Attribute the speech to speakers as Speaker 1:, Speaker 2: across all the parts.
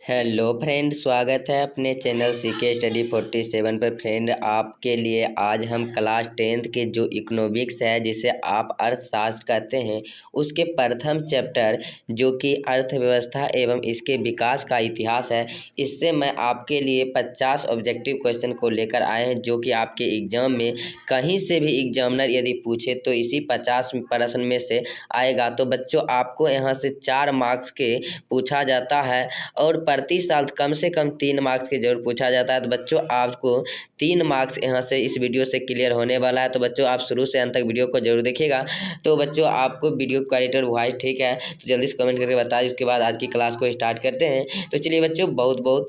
Speaker 1: Hello friend, स्वागत है अपने चैनल सीके स्टडी 47 पर। फ्रेंड, आपके लिए आज हम क्लास 10th के जो इकोनॉमिक्स है, जिसे आप अर्थशास्त्र कहते हैं, उसके प्रथम चैप्टर जो कि अर्थव्यवस्था एवं इसके विकास का इतिहास है, इससे मैं आपके लिए 50 ऑब्जेक्टिव क्वेश्चन को लेकर आए हैं, जो कि आपके एग्जाम में कहीं से भी एग्जामिनर यदि पूछे तो इसी 50 प्रश्न में से आएगा। तो बच्चों, आपको यहाँ से 4 मार्क्स के पूछा जाता है और प्रति साल कम से कम 3 मार्क्स के जरूर पूछा जाता है। तो बच्चों, आपको 3 मार्क्स यहाँ से इस वीडियो से क्लियर होने वाला है। तो बच्चों, आप शुरू से अंत तक वीडियो को जरूर देखिएगा। तो बच्चों, आपको वीडियो क्वालिटी और वॉइस ठीक है तो जल्दी से कमेंट करके बता दीजिए। उसके बाद आज की क्लास को स्टार्ट करते हैं। तो चलिए बच्चों,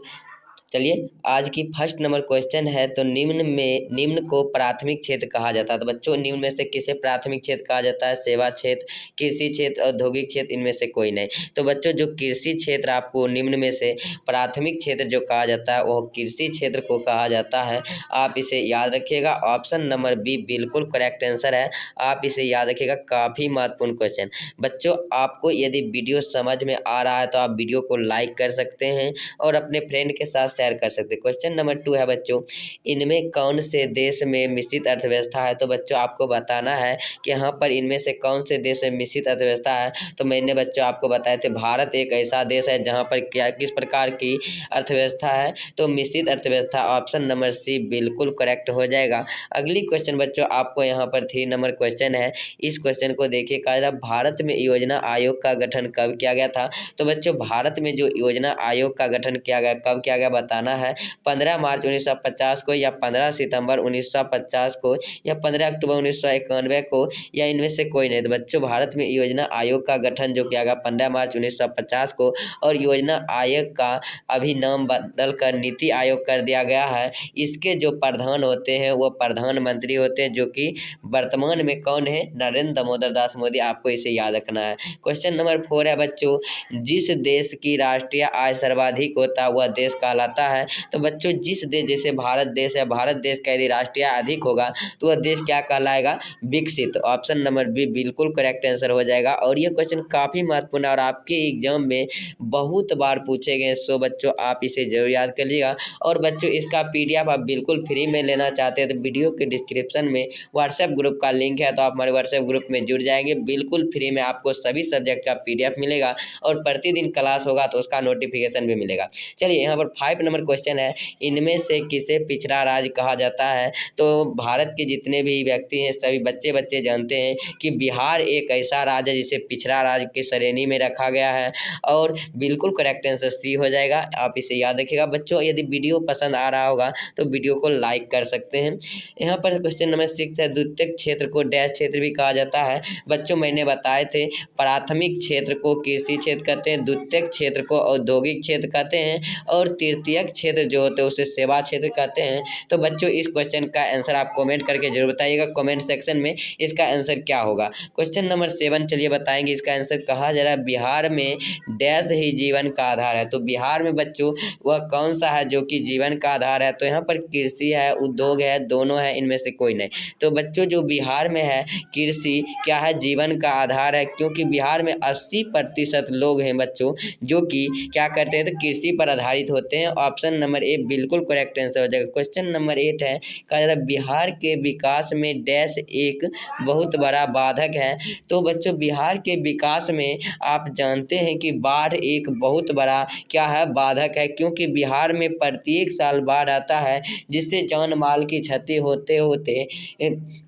Speaker 1: चलिए आज की फर्स्ट नंबर क्वेश्चन है। तो निम्न को प्राथमिक क्षेत्र कहा जाता है। तो बच्चों, निम्न में से किसे प्राथमिक क्षेत्र कहा जाता है? सेवा क्षेत्र, कृषि क्षेत्र, औद्योगिक क्षेत्र, इनमें से कोई नहीं। तो बच्चों, जो कृषि क्षेत्र आपको निम्न में से प्राथमिक क्षेत्र जो कहा जाता है, वह कृषि क्षेत्र को कहा जाता है। आप इसे याद रखिएगा। ऑप्शन नंबर बी बिल्कुल करेक्ट आंसर है। आप इसे याद रखिएगा, काफ़ी महत्वपूर्ण क्वेश्चन। बच्चों, आपको यदि वीडियो समझ में आ रहा है तो आप वीडियो को लाइक कर सकते हैं और अपने फ्रेंड के साथ शेयर कर सकते हैं। क्वेश्चन नंबर 2 है बच्चों, इनमें कौन से देश में मिश्रित अर्थव्यवस्था है? तो बच्चों, आपको बताना है कि यहाँ पर इनमें से कौन से देश में मिश्रित अर्थव्यवस्था है। तो मैंने बच्चों आपको बताए थे, भारत एक ऐसा देश है जहाँ पर किस प्रकार की अर्थव्यवस्था है? तो मिश्रित अर्थव्यवस्था। ऑप्शन नंबर सी बिल्कुल करेक्ट हो जाएगा। अगली क्वेश्चन बच्चों, आपको यहाँ पर 3 नंबर क्वेश्चन है। इस क्वेश्चन को देखिए, कहा जा रहा भारत में योजना आयोग का गठन कब किया गया था? तो बच्चों, भारत में जो योजना आयोग का गठन किया गया, कब किया गया बताना है। 15 मार्च 1950 को, या 15 सितंबर 1950 को, या 15 अक्टूबर 1991 को, या इनमें से कोई नहीं। तो बच्चों, भारत में योजना आयोग का गठन जो किया गया 15 मार्च 1950 को, और योजना आयोग का अभी नाम बदल कर नीति आयोग कर दिया गया है। इसके जो प्रधान होते हैं वो प्रधानमंत्री होते हैं, जो कि वर्तमान में कौन है? नरेंद्र दामोदर दास मोदी। आपको इसे याद रखना है। क्वेश्चन नंबर 4 है बच्चों, जिस देश की राष्ट्रीय आय सर्वाधिक होता है वह देश कहलाता है। तो बच्चों, जिस देश, जैसे भारत देश है, भारत देश का यदि राष्ट्रीय आय अधिक होगा तो वह देश क्या कहलाएगा? विकसित। ऑप्शन नंबर बी बिल्कुल करेक्ट आंसर हो जाएगा। और ये क्वेश्चन काफ़ी महत्वपूर्ण है और आपके एग्जाम में बहुत बार पूछे गए। सो बच्चों, आप इसे जरूर याद कर लीजिएगा। और बच्चों, इसका PDF आप बिल्कुल फ्री में लेना चाहते हैं तो वीडियो के डिस्क्रिप्शन में व्हाट्सएप ग्रुप का लिंक है, तो आप हमारे व्हाट्सएप ग्रुप में जुड़ जाएंगे। बिल्कुल फ्री में आपको सभी सब्जेक्ट का PDF मिलेगा और प्रतिदिन क्लास होगा तो उसका नोटिफिकेशन भी मिलेगा। चलिए, यहाँ पर 5 नंबर क्वेश्चन है, इनमें से किसे पिछड़ा राज्य कहा जाता है? तो भारत के जितने भी व्यक्ति हैं, सभी बच्चे जानते हैं कि बिहार एक ऐसा राज्य है जिसे पिछड़ा राज्य की श्रेणी में रखा गया है। और बिल्कुल करेक्ट आंसर सी हो जाएगा। आप इसे याद रखिएगा। बच्चों, यदि वीडियो पसंद आ रहा होगा तो वीडियो को लाइक कर सकते हैं। यहाँ पर क्वेश्चन नंबर 6 है, द्वितीयक क्षेत्र को डैश क्षेत्र भी कहा जाता है। बच्चों, मैंने बताए थे, प्राथमिक क्षेत्र को कृषि क्षेत्र कहते हैं, द्वितीयक क्षेत्र को औद्योगिक क्षेत्र कहते हैं, और तृतीयक क्षेत्र जो होते हैं उसे सेवा क्षेत्र कहते हैं। तो बच्चों, इस क्वेश्चन का आंसर आप कमेंट करके जरूर बताइएगा, कमेंट सेक्शन में इसका आंसर क्या होगा। क्वेश्चन नंबर 7 चलिए बताएंगे इसका आंसर। कहा जा रहा है बिहार में डैश ही जीवन का आधार है। तो बिहार में बच्चों वह कौन सा है जो कि जीवन का आधार है? तो यहाँ पर कृषि है, उद्योग है, दोनों है, इनमें से कोई नहीं। तो बच्चों, जो बिहार में है कृषि क्या है? जीवन का आधार है, क्योंकि बिहार में 80% लोग हैं बच्चों जो कि क्या करते हैं? तो कृषि पर आधारित होते हैं। ऑप्शन नंबर ए बिल्कुल करेक्ट आंसर हो जाएगा। क्वेश्चन नंबर 8 है, कहा जा रहा है बिहार के विकास में डैश एक बहुत बड़ा बाधक है। तो बच्चों, बिहार के विकास में आप जानते हैं कि बाढ़ एक बहुत बड़ा क्या है? बाधक है, क्योंकि बिहार में प्रत्येक साल बाढ़ आता है, जिससे जान माल की क्षति होते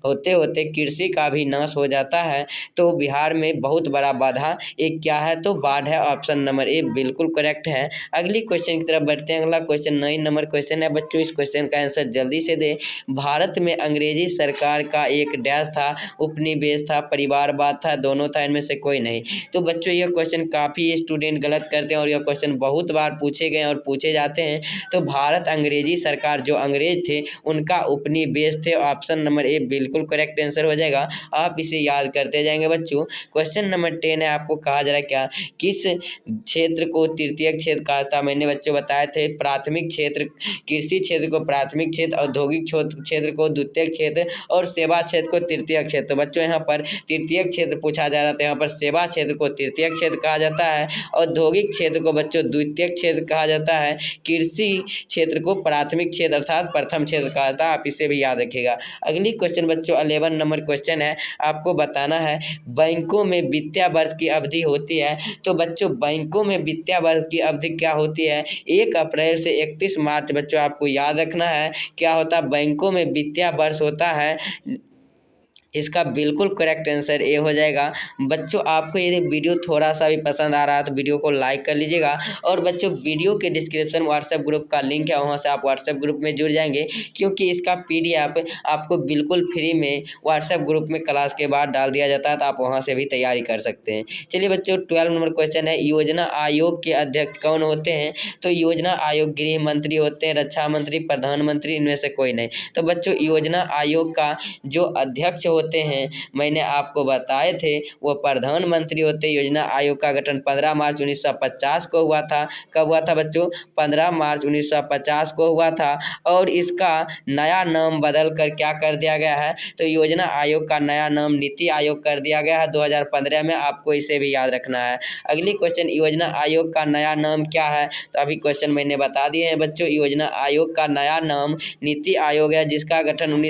Speaker 1: होते कृषि का भी नाश हो जाता है। तो बिहार में बहुत बड़ा बाधा एक क्या है? तो बाढ़ है। ऑप्शन नंबर ए बिल्कुल करेक्ट है। अगली क्वेश्चन की तरफ बढ़ते हैं। अगला क्वेश्चन 9 नंबर क्वेश्चन है बच्चों, इस क्वेश्चन का आंसर जल्दी से दे। भारत में अंग्रेजी सरकार का एक डैश था, उपनिवेश था, परिवारवाद था, दोनों था, इनमें से कोई नहीं। तो बच्चों, यह क्वेश्चन काफ़ी स्टूडेंट गलत करते हैं और यह क्वेश्चन बहुत बार पूछे गए और पूछे जाते हैं। तो भारत अंग्रेजी सरकार, जो अंग्रेज थे, उनका उपनिवेश थे। ऑप्शन नंबर ए बिल्कुल करेक्ट आंसर हो जाएगा। आप इसे याद करते जाएंगे बच्चों। क्वेश्चन नंबर 10 है, आपको कहा जा रहा है क्या? किस क्षेत्र को तृतीयक क्षेत्र कहा था? मैंने बच्चों बताए थे, प्राथमिक क्षेत्र, कृषि क्षेत्र को प्राथमिक क्षेत्र, औद्योगिक क्षेत्र को द्वितीयक क्षेत्र और सेवा क्षेत्र को तृतीयक क्षेत्र। तो बच्चों यहाँ पर तृतीयक क्षेत्र पूछा जा रहा था, यहाँ पर सेवा क्षेत्र को तृतीयक क्षेत्र कहा जाता है, औद्योगिक क्षेत्र को बच्चों द्वितीयक क्षेत्र कहा जाता है, कृषि क्षेत्र को प्राथमिक क्षेत्र अर्थात प्रथम क्षेत्र कहा जाता है। आप इसे भी याद रखिएगा। अगली क्वेश्चन बच्चों 11 नंबर क्वेश्चन है, आपको बताना है बैंकों में वित्तीय वर्ष की अवधि होती है। तो बच्चों बैंकों में वित्तीय वर्ष की अवधि क्या होती है? 1 अप्रैल से 31 मार्च। बच्चों आपको याद रखना है क्या होता है, बैंकों में वित्तीय वर्ष होता है। इसका बिल्कुल करेक्ट आंसर ए हो जाएगा। बच्चों आपको यदि वीडियो थोड़ा सा भी पसंद आ रहा है तो वीडियो को लाइक कर लीजिएगा। और बच्चों वीडियो के डिस्क्रिप्शन व्हाट्सएप ग्रुप का लिंक है, वहां से आप व्हाट्सएप ग्रुप में जुड़ जाएंगे, क्योंकि इसका PDF आपको बिल्कुल फ्री में व्हाट्सएप ग्रुप में क्लास के बाद डाल दिया जाता है, तो आप वहाँ से भी तैयारी कर सकते हैं। चलिए बच्चों 12 नंबर क्वेश्चन है, योजना आयोग के अध्यक्ष कौन होते हैं? तो योजना आयोग गृह मंत्री होते हैं, रक्षा मंत्री, प्रधानमंत्री, इनमें से कोई नहीं। तो बच्चों योजना आयोग का जो अध्यक्ष होते हैं मैंने आपको बताए थे वो प्रधानमंत्री होते हैं। योजना आयोग का गठन 15 मार्च 1950 को हुआ था। कब हुआ था बच्चों? 15 मार्च 1950 को हुआ था। और इसका नया नाम बदल कर क्या कर दिया गया है? तो योजना आयोग का नया नाम नीति आयोग कर दिया गया है 2015 में। आपको इसे भी याद रखना है। अगली क्वेश्चन, योजना आयोग का नया नाम क्या है? तो अभी क्वेश्चन मैंने बता दिए हैं बच्चों। योजना आयोग का नया नाम नीति आयोग है, जिसका गठन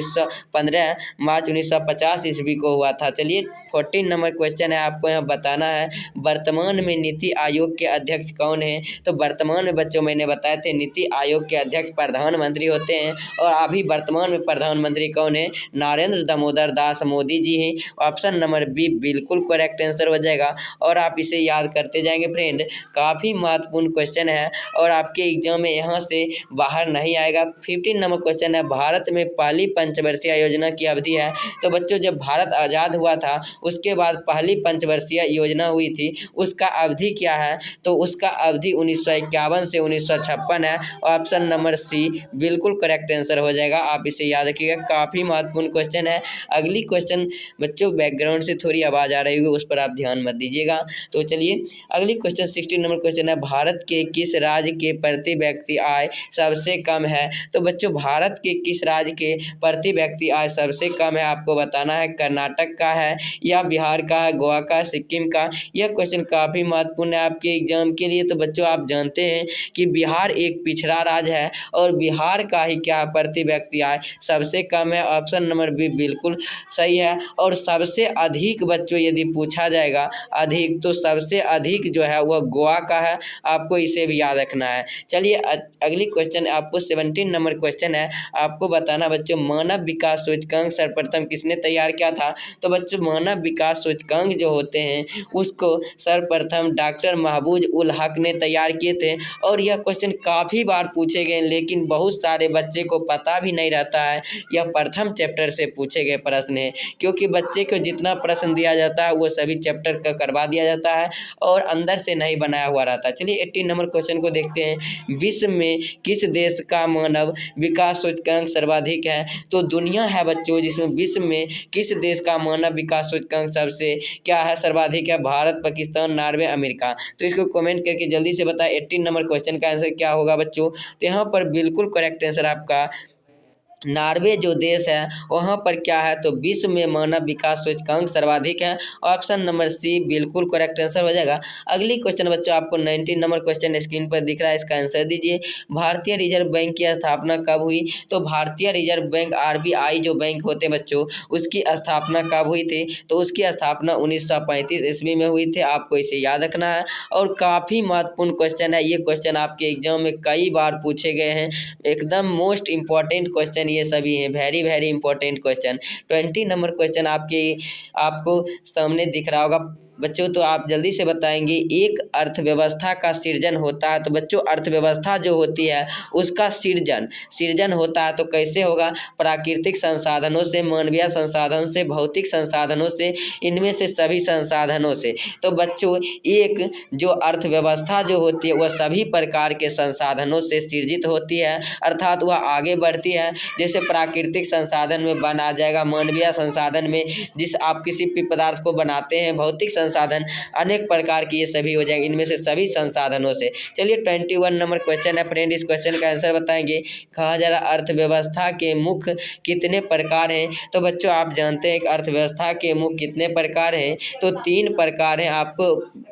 Speaker 1: 15 मार्च 1950 ईस्वी को हुआ था। चलिए 14 नंबर क्वेश्चन है, आपको यहाँ बताना है वर्तमान में नीति आयोग के अध्यक्ष कौन है? तो वर्तमान में बच्चों मैंने बताए थे नीति आयोग के अध्यक्ष प्रधानमंत्री होते हैं। और अभी वर्तमान में प्रधानमंत्री कौन है? नरेंद्र दामोदर दास मोदी जी हैं। ऑप्शन नंबर बी बिल्कुल करेक्ट आंसर हो जाएगा। और आप इसे याद करते जाएंगे फ्रेंड, काफ़ी महत्वपूर्ण क्वेश्चन है और आपके एग्जाम में यहाँ से बाहर नहीं आएगा। 15 नंबर क्वेश्चन है, भारत में पहली पंचवर्षीय योजना की अवधि है। तो बच्चों जब भारत आज़ाद हुआ था उसके बाद पहली पंचवर्षीय योजना हुई थी, उसका अवधि क्या है? तो उसका अवधि 1951 से 1956 है। ऑप्शन नंबर सी बिल्कुल करेक्ट आंसर हो जाएगा। आप इसे याद रखिएगा, काफ़ी महत्वपूर्ण क्वेश्चन है। अगली क्वेश्चन बच्चों बैकग्राउंड से थोड़ी आवाज़ आ रही होगी, उस पर आप ध्यान मत दीजिएगा। तो चलिए अगली क्वेश्चन 16 नंबर क्वेश्चन है, भारत के किस राज्य के प्रति व्यक्ति आय सबसे कम है? तो बच्चों भारत के किस राज्य के प्रति व्यक्ति आय सबसे कम है? आपको बताना है कर्नाटक का है या बिहार का है, गोवा का, सिक्किम का। यह क्वेश्चन काफ़ी महत्वपूर्ण है आपके एग्जाम के लिए। तो बच्चों आप जानते हैं कि बिहार एक पिछड़ा राज्य है और बिहार का ही क्या प्रति व्यक्ति आय सबसे कम है। ऑप्शन नंबर बी बिल्कुल सही है। और सबसे अधिक बच्चों यदि पूछा जाएगा अधिक, तो सबसे अधिक जो है वह गोवा का है। आपको इसे भी याद रखना है। चलिए अगली क्वेश्चन आपको 17 नंबर क्वेश्चन है, आपको बताना बच्चों मानव विकास सूचकांक सर्वप्रथम किसने तैयार किया था? तो बच्चों मानव विकास सूचकांक जो होते हैं उसको सर्वप्रथम डॉक्टर महबूब उल हक ने तैयार किए थे। और यह क्वेश्चन काफ़ी बार पूछे गए, लेकिन बहुत सारे बच्चे को पता भी नहीं रहता है यह प्रथम चैप्टर से पूछे गए प्रश्न है, क्योंकि बच्चे को जितना प्रश्न दिया जाता है वो सभी चैप्टर का करवा दिया जाता है और अंदर से नहीं बनाया हुआ रहता है। चलिए 18 नंबर क्वेश्चन को देखते हैं, विश्व में किस देश का मानव विकास सूचकांक सर्वाधिक है? तो दुनिया है बच्चों जिसमें विश्व में किस देश का मानव विकास सूचकांक सबसे क्या है सर्वाधिक है? Bharat, Pakistan, Norway, America. तो इसको कमेंट करके जल्दी से बताएं 18 नंबर क्वेश्चन का आंसर क्या होगा बच्चों। तो यहाँ पर बिल्कुल करेक्ट आंसर आपका नॉर्वे जो देश है वहाँ पर क्या है? तो विश्व में मानव विकास सूचकांक सर्वाधिक है। ऑप्शन नंबर सी बिल्कुल करेक्ट आंसर हो जाएगा। अगली क्वेश्चन बच्चों आपको 19 नंबर क्वेश्चन स्क्रीन पर दिख रहा है, इसका आंसर दीजिए। भारतीय रिजर्व बैंक की स्थापना कब हुई? तो भारतीय रिजर्व बैंक RBI जो बैंक होते हैं बच्चों उसकी स्थापना कब हुई थी? तो उसकी स्थापना 1935 ईस्वी में हुई थी। आपको इसे याद रखना है और काफ़ी महत्वपूर्ण क्वेश्चन है। ये क्वेश्चन आपके एग्जाम में कई बार पूछे गए हैं, एकदम मोस्ट इंपॉर्टेंट क्वेश्चन ये सभी हैं, very important question. 20 number question आपको सामने दिख रहा होगा बच्चों, तो आप जल्दी से बताएंगे एक अर्थव्यवस्था का सृजन होता है। तो बच्चों अर्थव्यवस्था जो होती है उसका सृजन होता है तो कैसे होगा? प्राकृतिक संसाधनों से, मानवीय संसाधन से, भौतिक संसाधनों से, इनमें से सभी संसाधनों से। तो बच्चों एक जो अर्थव्यवस्था जो होती है वह सभी प्रकार के संसाधनों से सृजित होती है, अर्थात वह आगे बढ़ती है। जैसे प्राकृतिक संसाधन में बन आ जाएगा, मानवीय संसाधन में जिस आप किसी भी पदार्थ को बनाते हैं, भौतिक संसाधन, अनेक प्रकार की ये सभी हो जाएंगे, इनमें से सभी संसाधनों से। चलिए 21 नंबर क्वेश्चन है फ्रेंड, इस क्वेश्चन का आंसर बताएंगे। कहा जा रहा अर्थव्यवस्था के मुख्य कितने प्रकार हैं? तो बच्चों आप जानते हैं कि अर्थव्यवस्था के मुख्य कितने प्रकार हैं, तो 3 प्रकार हैं। आपको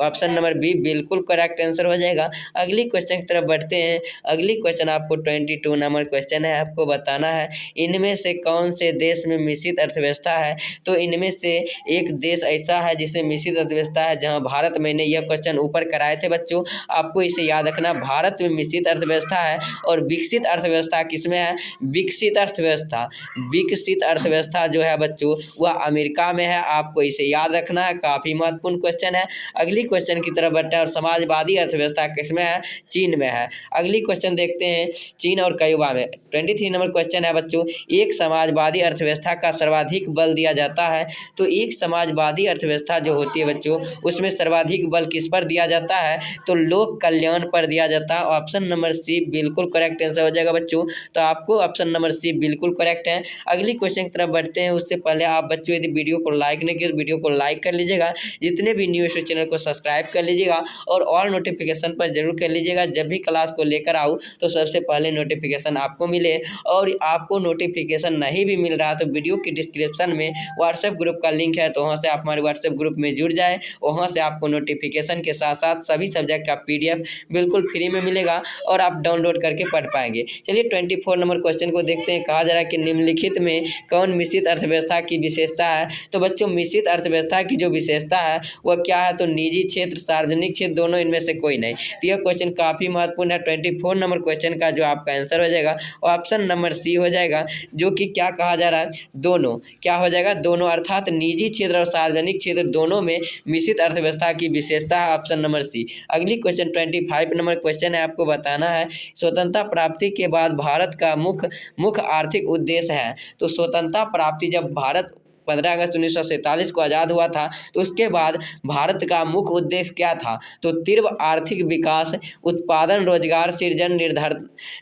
Speaker 1: ऑप्शन नंबर बी बिल्कुल करेक्ट आंसर हो जाएगा। अगली क्वेश्चन की तरफ बढ़ते हैं। अगली क्वेश्चन आपको 22 नंबर क्वेश्चन है, आपको बताना है इनमें से कौन से देश में मिश्रित अर्थव्यवस्था है? तो इनमें से एक देश ऐसा है जिसमें मिश्रित अर्थव्यवस्था है, जहां भारत, मैंने यह क्वेश्चन ऊपर कराए थे बच्चों, आपको इसे याद रखना। भारत में मिश्रित अर्थव्यवस्था है और विकसित अर्थव्यवस्था किसमें है? विकसित अर्थव्यवस्था, विकसित अर्थव्यवस्था जो है बच्चों वह अमेरिका में है, आपको इसे याद रखना है, काफी महत्वपूर्ण क्वेश्चन है। अगली क्वेश्चन की तरफ बढ़ते हैं। और समाजवादी अर्थव्यवस्था किसमें है? चीन में है। अगली क्वेश्चन देखते हैं, चीन और क्यूबा में। 23 नंबर क्वेश्चन है बच्चों, एक समाजवादी अर्थव्यवस्था का सर्वाधिक बल दिया जाता है। तो एक समाजवादी अर्थव्यवस्था जो होती है बच्चों, उसमें सर्वाधिक बल किस पर दिया जाता है? तो लोक कल्याण पर दिया जाता है। ऑप्शन नंबर सी बिल्कुल करेक्ट आंसर हो जाएगा बच्चों। तो आपको ऑप्शन नंबर सी बिल्कुल करेक्ट है। अगली क्वेश्चन की तरफ बढ़ते हैं, उससे पहले आप बच्चों यदि वीडियो को लाइक नहीं किए तो वीडियो को लाइक कर लीजिएगा, जितने भी न्यूज़ चैनल को सब्सक्राइब कर लीजिएगा और ऑल नोटिफिकेशन पर जरूर कर लीजिएगा। जब भी क्लास को लेकर आऊँ तो सबसे पहले नोटिफिकेशन आपको मिले। और आपको नोटिफिकेशन नहीं भी मिल रहा तो वीडियो की डिस्क्रिप्शन में व्हाट्सएप ग्रुप का लिंक है, तो वहाँ से आप हमारे व्हाट्सएप ग्रुप में जुड़ जाए। वहाँ से आपको नोटिफिकेशन के साथ साथ सभी सब्जेक्ट का PDF बिल्कुल फ्री में मिलेगा और आप डाउनलोड करके पढ़ पाएंगे। चलिए 24 नंबर क्वेश्चन को देखते हैं। कहा जा रहा है कि निम्नलिखित में कौन मिश्रित अर्थव्यवस्था की विशेषता है? तो बच्चों मिश्रित अर्थव्यवस्था की जो विशेषता है वह क्या है? तो निजी क्षेत्र, सार्वजनिक क्षेत्र, दोनों इनमें से कोई नहीं। तो यह क्वेश्चन काफी महत्वपूर्ण है। 24 नंबर क्वेश्चन का जो आपका आंसर हो जाएगा ऑप्शन नंबर सी हो जाएगा, जो कि क्या कहा जा रहा है? दोनों। क्या हो जाएगा? दोनों, अर्थात निजी क्षेत्र और सार्वजनिक क्षेत्र दोनों में मिश्रित अर्थव्यवस्था की विशेषता है, ऑप्शन नंबर सी। अगली क्वेश्चन 25 नंबर क्वेश्चन है, आपको बताना है स्वतंत्रता प्राप्ति के बाद भारत का मुख्य आर्थिक उद्देश्य है। तो स्वतंत्रता प्राप्ति, जब भारत 15 अगस्त 1947 को आज़ाद हुआ था, तो उसके बाद भारत का मुख्य उद्देश्य क्या था? तो तीव्र आर्थिक विकास, उत्पादन, रोजगार सृजन,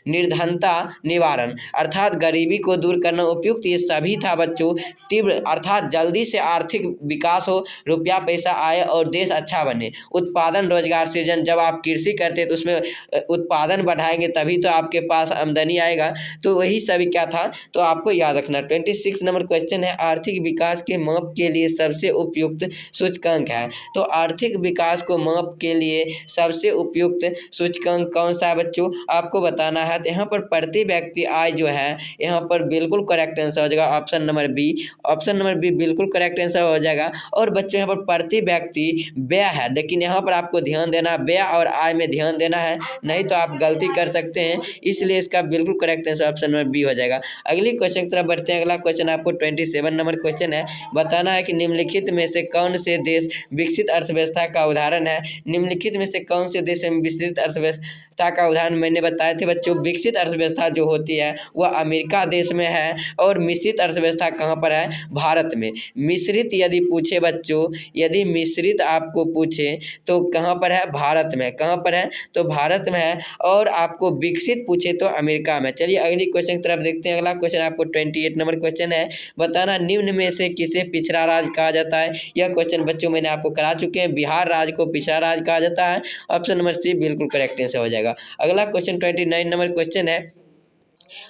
Speaker 1: निर्धनता निवारण, अर्थात गरीबी को दूर करना, उपयुक्त ये सभी था बच्चों। तीव्र अर्थात जल्दी से आर्थिक विकास हो, रुपया पैसा आए और देश अच्छा बने। उत्पादन, रोजगार सृजन, जब आप कृषि करते तो उसमें उत्पादन बढ़ाएंगे तभी तो आपके पास आमदनी आएगा। तो वही सभी क्या था? तो आपको याद रखना। 26 नंबर क्वेश्चन है, आर्थिक विकास के माप के लिए सबसे उपयुक्त सूचकांक है। तो आर्थिक विकास को माप के लिए सबसे उपयुक्त सूचकांक कौन सा है बच्चों? आपको बताना है। तो यहाँ पर प्रति व्यक्ति आय जो है, यहाँ पर बिल्कुल करेक्ट आंसर हो जाएगा option number B. Option number B बिल्कुल करेक्ट आंसर हो जाएगा। और बच्चों यहाँ पर प्रति व्यक्ति व्यय है, लेकिन यहाँ पर आपको ध्यान देना, व्यय और आय में ध्यान देना है, नहीं तो आप गलती कर सकते हैं। इसलिए इसका बिल्कुल correct answer option number B हो जाएगा। अगली क्वेश्चन की तरफ बढ़ते हैं। अगला क्वेश्चन आपको 27 नंबर क्वेश्चन है, बताना है कि निम्नलिखित में से कौन से देश विकसित अर्थव्यवस्था का उदाहरण है? निम्नलिखित में से कौन से देश में विकसित अर्थव्यवस्था का उदाहरण? मैंने बताए थे बच्चों, विकसित अर्थव्यवस्था जो होती है वह अमेरिका देश में है और मिश्रित अर्थव्यवस्था कहाँ पर है? भारत में। मिश्रित यदि पूछे बच्चों, यदि मिश्रित आपको पूछे तो कहाँ पर है? भारत में। कहाँ पर है? तो भारत में है। और आपको विकसित पूछे तो अमेरिका में। चलिए अगली क्वेश्चन की तरफ देखते हैं। अगला क्वेश्चन आपको 28 नंबर क्वेश्चन है, बताना निम्न में से किसे पिछड़ा राज्य कहा जाता है? यह क्वेश्चन बच्चों मैंने आपको करा चुके हैं। बिहार राज्य को पिछड़ा राज्य कहा जाता है, ऑप्शन नंबर सी बिल्कुल करेक्ट आंसर हो जाएगा। अगला क्वेश्चन 29 नंबर क्वेश्चन है,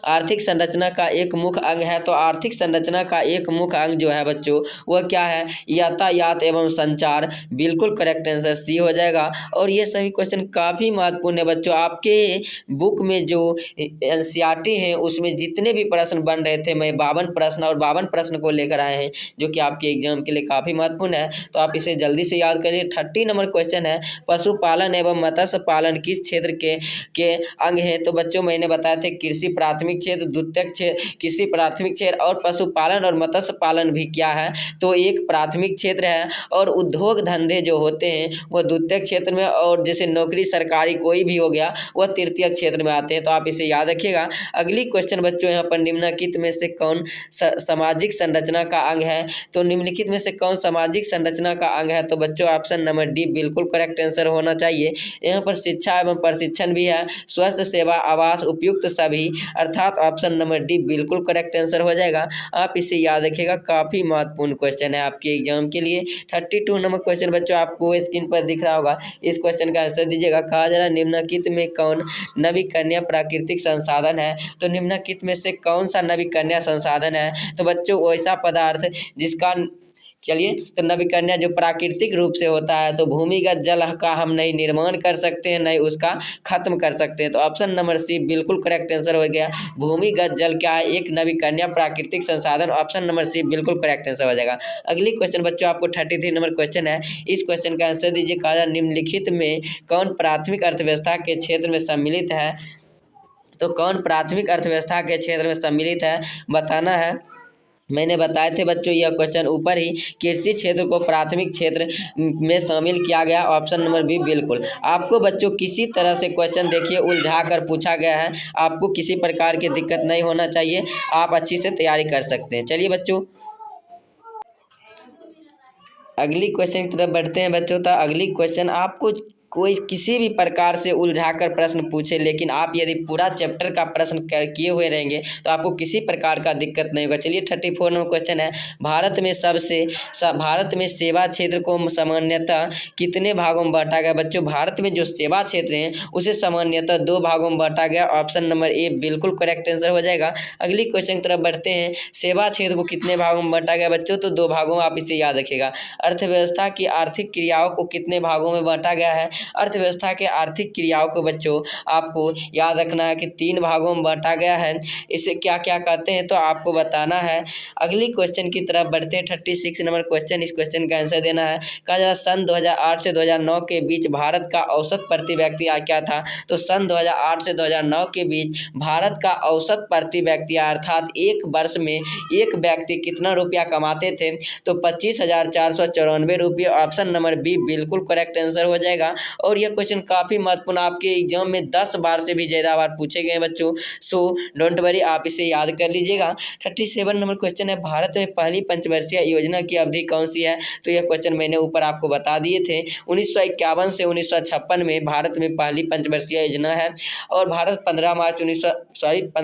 Speaker 1: आर्थिक संरचना का एक मुख्य अंग है। तो आर्थिक संरचना का एक मुख्य अंग जो है बच्चों वह क्या है? यातायात एवं संचार, बिल्कुल करेक्ट आंसर सी हो जाएगा। और ये सभी क्वेश्चन काफ़ी महत्वपूर्ण है बच्चों। आपके बुक में जो NCERT है उसमें जितने भी प्रश्न बन रहे थे, मैं 52 प्रश्न और 52 प्रश्न को लेकर आए हैं, जो कि आपके एग्जाम के लिए काफ़ी महत्वपूर्ण है। तो आप इसे जल्दी से याद करिए। 30 नंबर क्वेश्चन है, पशुपालन एवं मत्स्य पालन किस क्षेत्र के अंग हैं? तो बच्चों मैंने बताया था कृषि प्राथमिक क्षेत्र, द्वितीयक क्षेत्र, कृषि प्राथमिक क्षेत्र, और पशुपालन और मत्स्य पालन भी क्या है? तो एक प्राथमिक क्षेत्र है। और उद्योग धंधे जो होते हैं वह द्वितीयक क्षेत्र में, और जैसे नौकरी सरकारी कोई भी हो गया वह तृतीयक क्षेत्र में आते हैं। तो आप इसे याद रखिएगा। अगली क्वेश्चन बच्चों यहाँ पर निम्नलिखित में से कौन सामाजिक संरचना का अंग है? तो निम्नलिखित में से कौन सामाजिक संरचना का अंग है? तो बच्चों ऑप्शन नंबर डी बिल्कुल करेक्ट आंसर होना चाहिए। यहाँ पर शिक्षा एवं प्रशिक्षण भी है, स्वास्थ्य सेवा, आवास, उपयुक्त सभी, अर्थात ऑप्शन नंबर डी बिल्कुल करेक्ट आंसर हो जाएगा। आप इसे याद रखिएगा, काफ़ी महत्वपूर्ण क्वेश्चन है आपके एग्जाम के लिए। 32 नंबर क्वेश्चन बच्चों आपको स्क्रीन पर दिख रहा होगा, इस क्वेश्चन का आंसर दीजिएगा। कहा जा रहा है निम्नलिखित में कौन नवीकरणीय प्राकृतिक संसाधन है। तो निम्नलिखित में से कौन सा नवीकरणीय संसाधन है। तो बच्चों वैसा पदार्थ जिसका, चलिए, तो नवीकरणीय जो प्राकृतिक रूप से होता है, तो भूमिगत जल का हम नहीं निर्माण कर सकते हैं, नहीं उसका खत्म कर सकते हैं। तो ऑप्शन नंबर सी बिल्कुल करेक्ट आंसर हो गया। भूमिगत जल क्या है, एक नवीकरणीय प्राकृतिक संसाधन। ऑप्शन नंबर सी बिल्कुल करेक्ट आंसर हो जाएगा। अगली क्वेश्चन बच्चों आपको 33 नंबर क्वेश्चन है, इस क्वेश्चन का आंसर दीजिए। कहा निम्नलिखित में कौन प्राथमिक अर्थव्यवस्था के क्षेत्र में सम्मिलित है। तो कौन प्राथमिक अर्थव्यवस्था के क्षेत्र में सम्मिलित है, बताना है। मैंने बताए थे बच्चों यह क्वेश्चन ऊपर ही, कृषि क्षेत्र को प्राथमिक क्षेत्र में शामिल किया गया। ऑप्शन नंबर बी बिल्कुल। आपको बच्चों किसी तरह से क्वेश्चन देखिए उलझा कर पूछा गया है, आपको किसी प्रकार की दिक्कत नहीं होना चाहिए, आप अच्छी से तैयारी कर सकते हैं। चलिए बच्चों अगली क्वेश्चन की तरफ बढ़ते हैं बच्चों। तो अगली क्वेश्चन आपको कोई किसी भी प्रकार से उलझाकर प्रश्न पूछे, लेकिन आप यदि पूरा चैप्टर का प्रश्न किए हुए रहेंगे तो आपको किसी प्रकार का दिक्कत नहीं होगा। चलिए 34 नंबर क्वेश्चन है, भारत में सेवा क्षेत्र को सामान्यतः कितने भागों में बांटा गया। बच्चों भारत में जो सेवा क्षेत्र हैं उसे सामान्यतः 2 भागों में बांटा गया। ऑप्शन नंबर ए बिल्कुल करेक्ट आंसर हो जाएगा। अगली क्वेश्चन की तरफ बढ़ते हैं, सेवा क्षेत्र को कितने भागों में बांटा गया बच्चों, तो 2 भागों में, आप इसे याद रखिएगा। अर्थव्यवस्था की आर्थिक क्रियाओं को कितने भागों में बांटा गया है। अर्थव्यवस्था के आर्थिक क्रियाओं को बच्चों आपको याद रखना है कि 3 भागों में बांटा गया है। इसे क्या क्या कहते हैं तो आपको बताना है। अगली क्वेश्चन की तरफ बढ़ते हैं, 36 नंबर क्वेश्चन, इस क्वेश्चन का आंसर देना है। कहा जा रहा सन 2008 से 2009 के बीच भारत का औसत प्रति व्यक्ति आय क्या था। तो सन 2008 से 2009 के बीच भारत का औसत प्रति व्यक्ति अर्थात एक वर्ष में एक व्यक्ति कितना रुपया कमाते थे, तो 25,494 रुपये। ऑप्शन नंबर बी बिल्कुल करेक्ट आंसर हो जाएगा। और यह क्वेश्चन काफ़ी महत्वपूर्ण, आपके एग्जाम में 10 बार से भी ज़्यादा बार पूछे गए हैं बच्चों, सो डोंट वरी, आप इसे याद कर लीजिएगा। 37 नंबर क्वेश्चन है, भारत में पहली पंचवर्षीय योजना की अवधि कौन सी है। तो यह क्वेश्चन मैंने ऊपर आपको बता दिए थे। 1951 से 1956 में भारत में पहली पंचवर्षीय योजना है, और भारत 15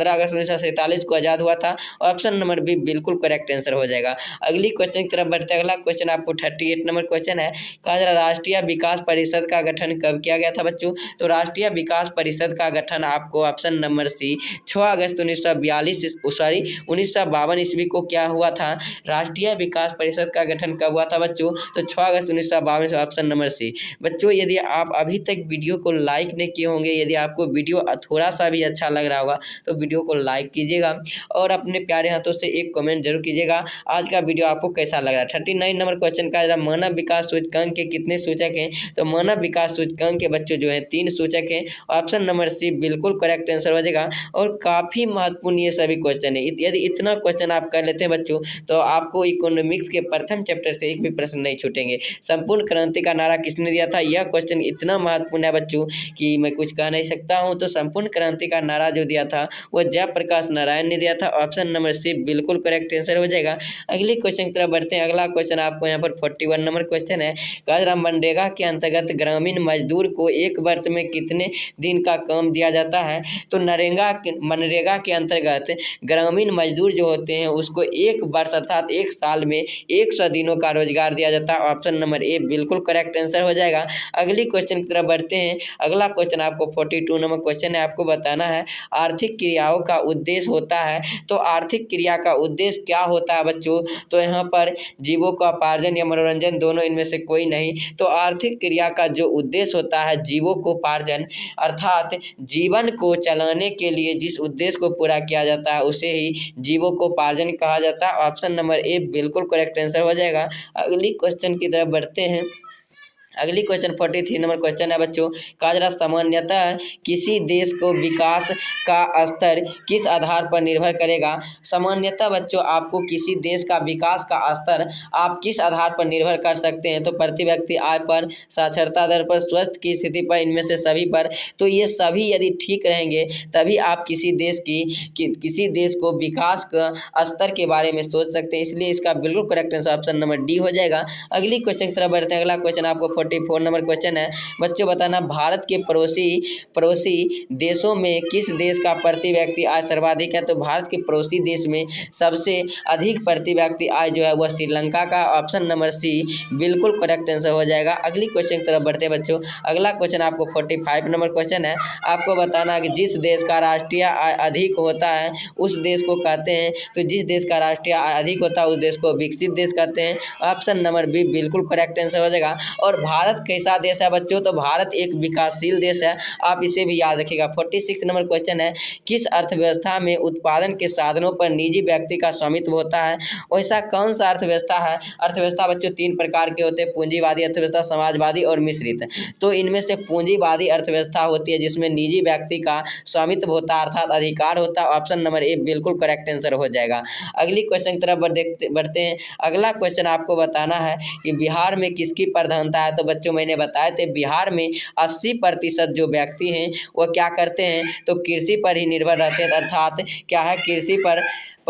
Speaker 1: अगस्त 1947 को आज़ाद हुआ था। ऑप्शन नंबर बी बिल्कुल करेक्ट आंसर हो जाएगा। अगली क्वेश्चन की तरफ बढ़ते हैं, अगला क्वेश्चन आपको 38 नंबर क्वेश्चन है। कहा जा रहा राष्ट्रीय विकास परिषद का गठन कब किया गया था बच्चों। तो राष्ट्रीय विकास परिषद का गठन आपको ऑप्शन नंबर सी 6 अगस्त 1952 ईस्वी को क्या हुआ था। राष्ट्रीय विकास परिषद का गठन कब हुआ था बच्चों, तो 6 अगस्त 1952। Option number C. बच्चों यदि आप अभी तक वीडियो को लाइक नहीं किए होंगे, यदि आपको वीडियो थोड़ा सा भी अच्छा लग रहा होगा तो वीडियो को लाइक कीजिएगा और अपने प्यारे हाथों से एक कमेंट जरूर कीजिएगा आज का वीडियो आपको कैसा लग रहा है। 39 नंबर क्वेश्चन का मानव विकास सूचकांक के कितने सूचक हैं। तो मानव विकास सूचकांक के बच्चों जो है 3 सूचक हैं। ऑप्शन नंबर सी बिल्कुल करेक्ट आंसर हो जाएगा। और काफ़ी महत्वपूर्ण ये सभी क्वेश्चन है, यदि इतना क्वेश्चन आप कर लेते हैं बच्चों तो आपको इकोनॉमिक्स के प्रथम चैप्टर से एक भी प्रश्न नहीं छूटेंगे। संपूर्ण क्रांति का नारा किसने दिया था, यह क्वेश्चन इतना महत्वपूर्ण है बच्चों कि मैं कुछ कह नहीं सकता हूँ। तो संपूर्ण क्रांति का नारा जो दिया था वह जयप्रकाश नारायण ने दिया था। ऑप्शन नंबर सी बिल्कुल करेक्ट आंसर हो जाएगा। अगली क्वेश्चन की तरफ बढ़ते हैं, अगला क्वेश्चन आपको यहाँ पर 41 नंबर क्वेश्चन है। कहा मनरेगा के अंतर्गत ग्रामीण मजदूर को एक वर्ष में कितने दिन का काम दिया जाता है। तो मनरेगा के अंतर्गत ग्रामीण मजदूर जो होते हैं उसको एक वर्ष अर्थात एक साल में 100 दिनों का रोजगार दिया जाता है। ऑप्शन नंबर ए बिल्कुल करेक्ट आंसर हो जाएगा। अगली क्वेश्चन की तरफ बढ़ते हैं, अगला क्वेश्चन आपको 42 नंबर क्वेश्चन है, आपको बताना है आर्थिक क्रियाओं का उद्देश्य होता है। तो आर्थिक क्रिया का उद्देश्य क्या होता है बच्चों, तो यहाँ पर जीवों का उपार्जन या मनोरंजन, दोनों इनमें से कोई नहीं। तो आर्थिक क्रिया का जो उद्देश्य होता है जीवोपार्जन, अर्थात जीवन को चलाने के लिए जिस उद्देश्य को पूरा किया जाता है उसे ही जीवोपार्जन कहा जाता है। ऑप्शन नंबर ए बिल्कुल करेक्ट आंसर हो जाएगा। अगली क्वेश्चन की तरफ बढ़ते हैं, अगली क्वेश्चन 43 नंबर क्वेश्चन है बच्चों। कहा जा रहा सामान्यतः किसी देश को विकास का स्तर किस आधार पर निर्भर करेगा। सामान्यतः बच्चों आपको किसी देश का विकास का स्तर आप किस आधार पर निर्भर कर सकते हैं। तो प्रति व्यक्ति आय पर, साक्षरता दर पर, स्वास्थ्य की स्थिति पर, इनमें से सभी पर। तो ये सभी यदि ठीक रहेंगे तभी आप किसी देश को विकास का स्तर के बारे में सोच सकते हैं। इसलिए इसका बिल्कुल correct answer option number D हो जाएगा। अगली क्वेश्चन की तरफ बढ़ते हैं, अगला क्वेश्चन आपको 44 नंबर क्वेश्चन है बच्चों, बताना भारत के पड़ोसी देशों में किस देश का प्रति व्यक्ति आय सर्वाधिक है। तो भारत के पड़ोसी देश में सबसे अधिक प्रति व्यक्ति आय जो है वह श्रीलंका का, ऑप्शन नंबर सी बिल्कुल करेक्ट आंसर हो जाएगा। अगली क्वेश्चन की तरफ बढ़ते हैं बच्चों। अगला क्वेश्चन आपको 45 नंबर क्वेश्चन है, आपको बताना है कि जिस देश का राष्ट्रीय आय अधिक होता है उस देश को कहते हैं। तो जिस देश का राष्ट्रीय आय अधिक होता है उस देश को विकसित देश कहते हैं, ऑप्शन नंबर बी बिल्कुल करेक्ट आंसर हो जाएगा। और भारत कैसा देश है बच्चों, तो भारत एक विकासशील देश है, आप इसे भी याद रखिएगा। 46 नंबर क्वेश्चन है, किस अर्थव्यवस्था में उत्पादन के साधनों पर निजी व्यक्ति का स्वामित्व होता है। वैसा कौन सा अर्थव्यवस्था है। अर्थव्यवस्था बच्चों 3 प्रकार के होते हैं, पूंजीवादी अर्थव्यवस्था, समाजवादी और मिश्रित। तो इनमें से पूंजीवादी अर्थव्यवस्था होती है जिसमें निजी व्यक्ति का स्वामित्व होता है अर्थात अधिकार होता है, ऑप्शन नंबर ए बिल्कुल करेक्ट आंसर हो जाएगा। अगली क्वेश्चन की तरफ बढ़ते हैं। अगला क्वेश्चन आपको बताना है कि बिहार में किसकी प्रधानता है। तो बच्चों मैंने बताए थे बिहार में 80% जो व्यक्ति हैं वो क्या करते हैं, तो कृषि पर ही निर्भर रहते हैं, अर्थात क्या है कृषि पर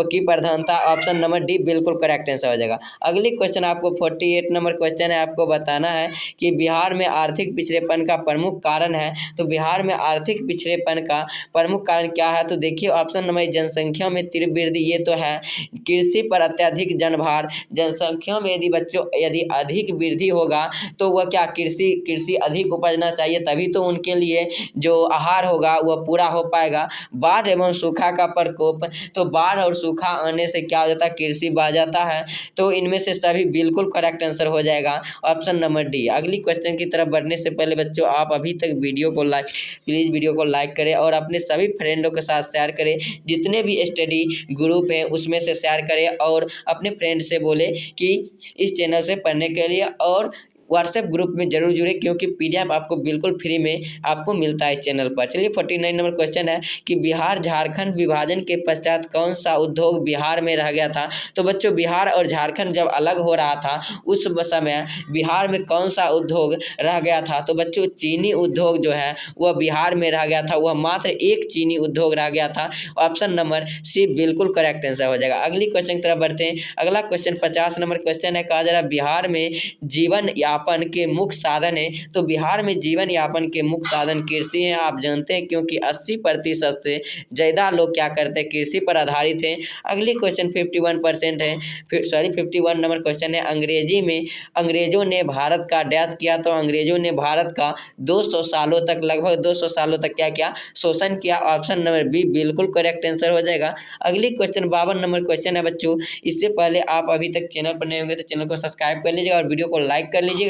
Speaker 1: की प्रधानता, ऑप्शन नंबर डी बिल्कुल करेक्ट आंसर हो जाएगा। अगली क्वेश्चन आपको 48 नंबर क्वेश्चन है, आपको बताना है कि बिहार में आर्थिक पिछड़ेपन का प्रमुख कारण है। तो बिहार में आर्थिक पिछड़ेपन का प्रमुख कारण क्या है, तो देखिए ऑप्शन नंबर जनसंख्या में तीव्र वृद्धि, ये तो है कृषि पर अत्यधिक जनभार। जनसंख्या में यदि अधिक वृद्धि होगा तो वह क्या कृषि अधिक उपजना चाहिए, तभी तो उनके लिए जो आहार होगा वह पूरा हो पाएगा। बाढ़ एवं सूखा का प्रकोप, तो बाढ़ और सूखा आने से क्या हो जाता है, कृषि बह जाता है। तो इनमें से सभी बिल्कुल करेक्ट आंसर हो जाएगा, ऑप्शन नंबर डी। अगली क्वेश्चन की तरफ बढ़ने से पहले बच्चों आप अभी तक प्लीज़ वीडियो को लाइक करें और अपने सभी फ्रेंडों के साथ शेयर करें। जितने भी स्टडी ग्रुप हैं उसमें से शेयर करें और अपने फ्रेंड से बोले कि इस चैनल से पढ़ने के लिए, और व्हाट्सएप ग्रुप में जरूर जुड़े क्योंकि PDF आपको बिल्कुल फ्री में आपको मिलता है इस चैनल पर। चलिए 49 नंबर क्वेश्चन है कि बिहार झारखंड विभाजन के पश्चात कौन सा उद्योग बिहार में रह गया था। तो बच्चों बिहार और झारखंड जब अलग हो रहा था उस समय बिहार में कौन सा उद्योग रह गया था। तो बच्चों चीनी उद्योग जो है वह बिहार में रह गया था, वह मात्र एक चीनी उद्योग रह गया था, ऑप्शन नंबर सी बिल्कुल करेक्ट आंसर हो जाएगा। अगली क्वेश्चन की तरफ बढ़ते हैं। अगला क्वेश्चन 50 नंबर क्वेश्चन है, कहा जा रहा बिहार में जीवन यापन के मुख्य साधन है। तो बिहार में जीवन यापन के मुख्य साधन कृषि है, आप जानते हैं क्योंकि 80% से ज़्यादा लोग क्या करते हैं, कृषि पर आधारित हैं। अगली क्वेश्चन 51% है, 51 नंबर क्वेश्चन है, अंग्रेजों ने भारत का डैश किया। तो अंग्रेजों ने भारत का 200 सालों तक, लगभग 200 सालों तक क्या किया, शोषण किया, ऑप्शन नंबर बी बिल्कुल करेक्ट आंसर हो जाएगा। अगली क्वेश्चन 52 नंबर क्वेश्चन है बच्चों, इससे पहले आप अभी तक चैनल पर नहीं होंगे तो चैनल को सब्सक्राइब कर लीजिएगा और वीडियो को लाइक कर लीजिएगा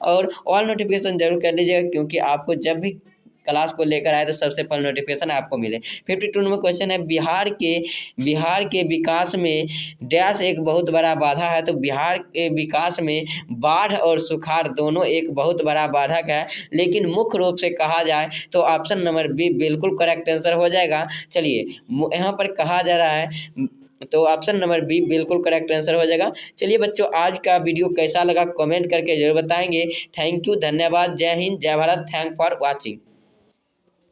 Speaker 1: और ऑल नोटिफिकेशन जरूर कर लीजिएगा क्योंकि आपको जब भी क्लास को लेकर आए तो सबसे पहले नोटिफिकेशन आपको मिले। 52 नंबर क्वेश्चन है, बिहार के विकास में डैश एक बहुत बड़ा बाधा है। तो बिहार के विकास में बाढ़ और सुखाड़ दोनों एक बहुत बड़ा बाधक है, लेकिन मुख्य रूप से कहा जाए तो ऑप्शन नंबर बी बिल्कुल करेक्ट आंसर हो जाएगा। चलिए यहाँ पर कहा जा रहा है तो ऑप्शन नंबर बी बिल्कुल करेक्ट आंसर हो जाएगा। चलिए बच्चों आज का वीडियो कैसा लगा कमेंट करके जरूर बताएंगे। थैंक यू, धन्यवाद, जय हिंद, जय भारत, थैंक फॉर वॉचिंग।